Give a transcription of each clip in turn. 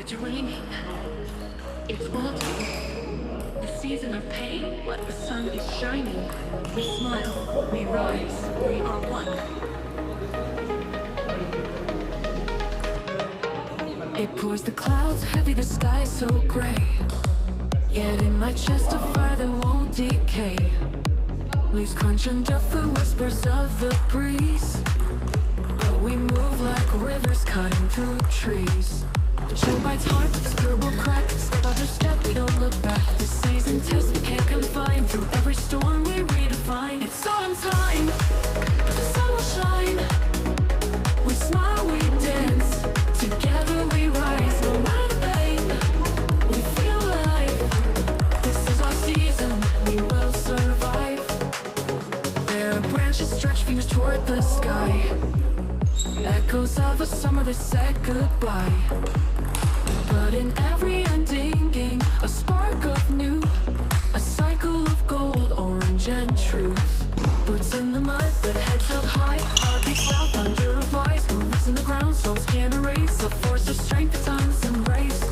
It's raining. It's wilting. The season of pain, but the sun is shining. We smile, we rise, we are one. It pours the clouds heavy, the sky so gray. Yet in my chest a fire that won't decay. Leaves crunch under the whispers of the breeze. But we move like rivers cutting through trees. The chill bites hard, the skirt will crack. Step after step, we don't look back. The season test we can't confine. Through every storm we redefine. It's autumn time, the sun will shine. We smile, we dance. Together we rise, no matter pain. We feel alive. This is our season, we will survive. There are branches stretch fingers toward the sky. Echoes of a summer that said goodbye. But in every ending, a spark of new. A cycle of gold, orange and truth. Boots in the mud, but heads held high. Heartbeats loud, thunder of lies. Roots in the ground, souls can't erase. A force of strength that time's embrace.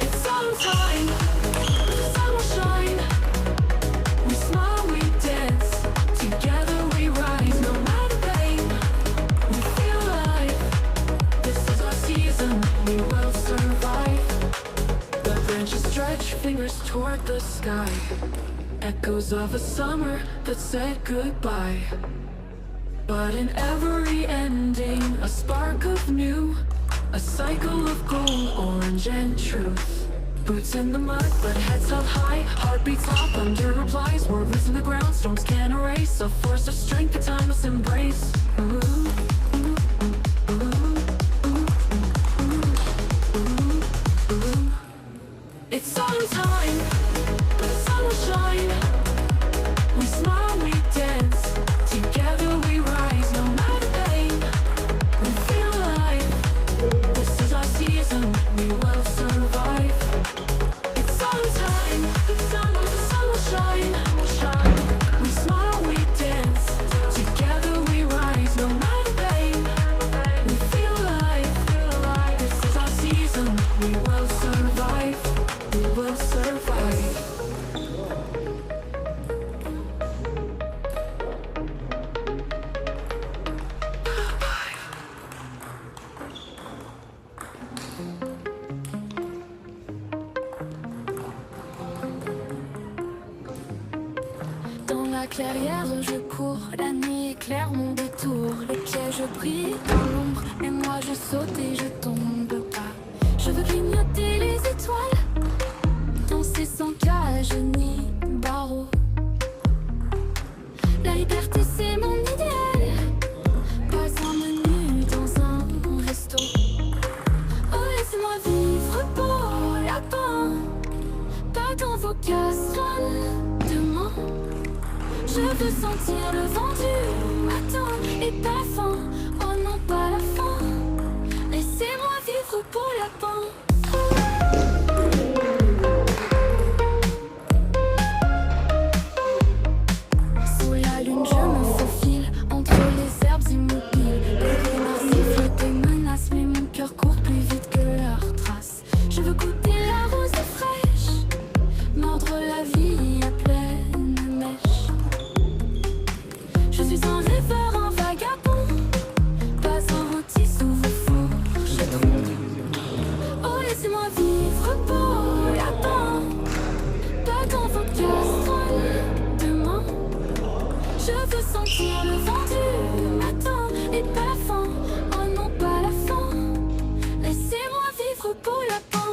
It's autumn time, the sun will shine. We smile, we dance. Together we rise, no matter pain. We feel alive. This is our season, we will survive. The branches stretch fingers toward the sky. Echoes of a summer that said goodbye. But in every ending, a spark of new. A cycle of gold, orange and truth. Boots in the mud, but heads held high. Heartbeats loud, thunder replies. Words in the ground, storms can't erase. A force of strength that time must embrace. Ooh. It's autumn time, the sun will shine. We smile, we dance. Together we rise, no matter pain. We feel alive. This is our season, we will survive. It's autumn time, the sun will shine. We smile, we dance. Together we rise, no matter pain. We feel alive. This is our season, we will survive. We will survive. Dans la clairière je cours, la nuit éclaire mon détour. Les pièges brillent dans l'ombre et moi je saute et je tombe pas. Je veux clignoter les étoiles, danser sans cage ni barreau. La liberté c'est mon idéal, pas un menu dans un resto. Oh laissez-moi vivre pour lapin, pas dans vos casseroles demain. Je veux sentir le vent du matin et pas faim, oh non pas la fin. Laissez-moi vivre pour lapin. Sous la lune je me faufile entre les herbes immobiles. Les renards sifflent des menaces mais mon cœur court plus vite que leurs traces. Je veux goûter la rose fraîche, mordre la vie à pleine mèche. Je suis un rêveur, un vagabond, pas un rôti sous vos fourches. Oh laissez-moi vivre pour lapin, pas dans vos casseroles demain. Je veux sentir le vent du matin et pas faim, oh non pas la fin. Laissez-moi vivre pour lapin.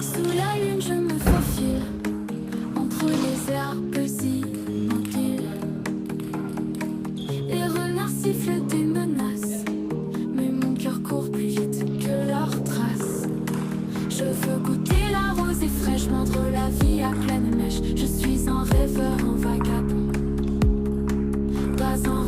Sous la lune je me faufile entre les herbes immobiles. Les renards sifflent des menaces, mais mon cœur court plus vite que leurs traces. Je veux goûter la rosée fraîche, mordre la vie à pleine mèche. Je suis un rêveur, un vagabond, pas un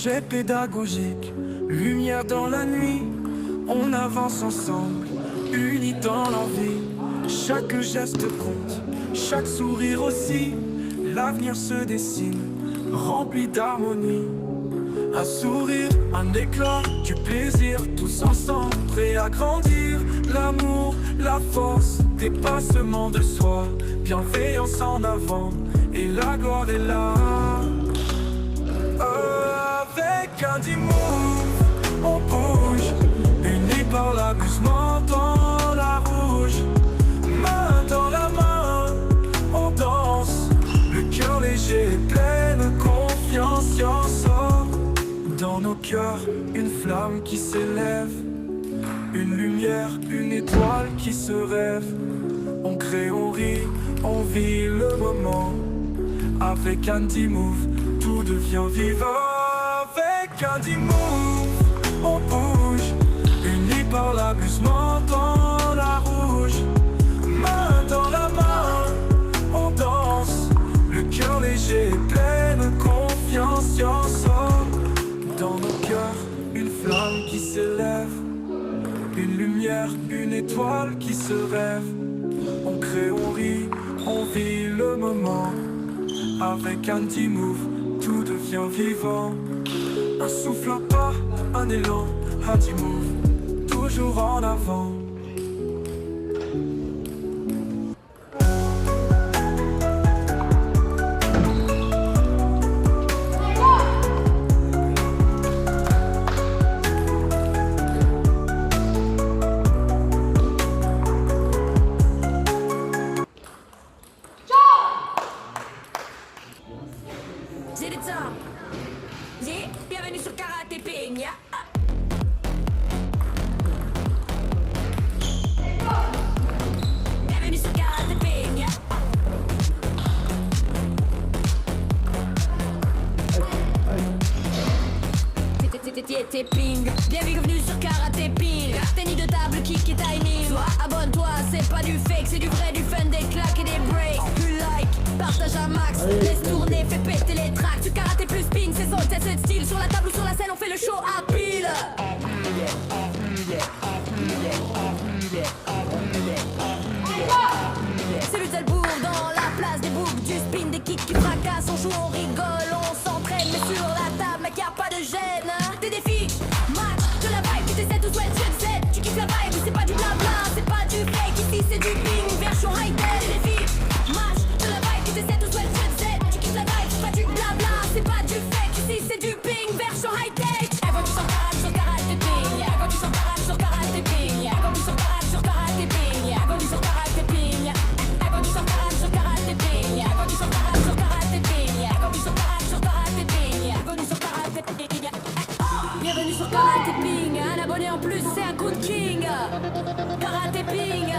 projet pédagogique, lumière dans la nuit, on avance ensemble, unis dans l'envie. Chaque geste compte, chaque sourire aussi, l'avenir se dessine, rempli d'harmonie. Un sourire, un éclat, du plaisir, tous ensemble, prêts à grandir. L'amour, la force, dépassement de soi, bienveillance en avant, et la gloire est là. Avec un D-Move, on bouge, unis par l'amusement dans la rouge. Main dans la main, on danse, le cœur léger et pleine confiance, y en sort. Dans nos cœurs, une flamme qui s'élève, une lumière, une étoile qui se rêve. On crée, on rit, on vit le moment. Avec un D-Move, tout devient vivant. Avec un D-Move, on bouge, unis par l'amusement dans la rouge. Main dans la main, on danse, le cœur léger et pleine confiance, y en sort. Dans nos cœurs, une flamme qui s'élève, une lumière, une étoile qui se rêve. On crée, on rit, on vit le moment. Avec un D-Move, tout devient vivant. Un souffle, un pas, un élan, un D-Move, toujours en avant. J'ai des temps. Bienvenue sur Karaté Ping. Bienvenue sur Karaté Ping. T'es ping. Bienvenue sur Karaté Ping. Tennis de table, kick et timing. Toi, abonne-toi, c'est pas du fake, c'est du vrai, du fun, des claques et des breaks. Tu like, partage un max, laisse tourner, fais péter les tracks. Tu karaté plus ping, c'est son test de style. Sur la table ou sur la scène, on fait le show à pile. C'est le bourg dans la place des boucs, du spin, des kicks qui fracassent. On joue, on rigole, on s'entraîne, mais sur la table, mec, y'a pas de gêne. Des défis, match, de la vibe, tu t'essaies ou sweat, tu kiffes la vibe, c'est pas du blabla, c'est pas du fake, ici c'est du ping, version high-tech. Des défis, match, de la vibe, tu t'essaies ou sweat, tu kiffes la vibe, c'est pas du blabla, c'est pas du fake, ici c'est du ping, version high-tech. Quand tu sors karaté ping, quand tu sors karaté ping, quand tu sors karaté ping, quand tu sors karaté ping, quand tu sors karaté ping, quand tu sors karaté ping, quand tu sors karaté ping, quand tu sors karaté ping. Bienvenue sur Karaté Ping, un abonné en plus, c'est un coup de king. Karaté Ping.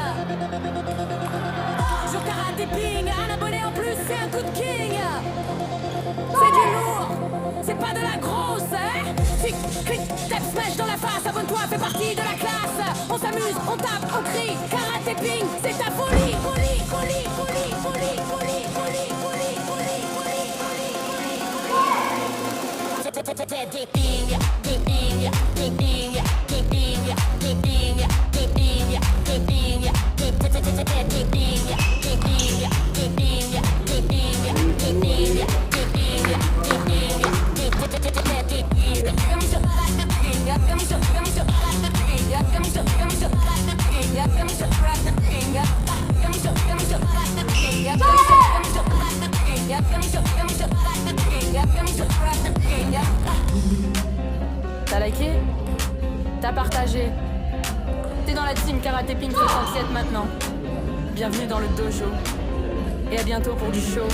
Sur Karaté Ping, un abonné en plus, c'est un coup de king. C'est du lourd, c'est pas de la grosse, hein. Clic, step, smash dans la face, abonne-toi, fais partie de la classe. On s'amuse, on tape, on crie, Karaté Ping, c'est ta folie. Folie, folie, folie, folie, folie, folie, folie, folie, folie, folie, folie. T'as liké? T'as partagé? T'es dans la team Karaté Ping 67 maintenant. Bienvenue dans le dojo. Et à bientôt pour du show.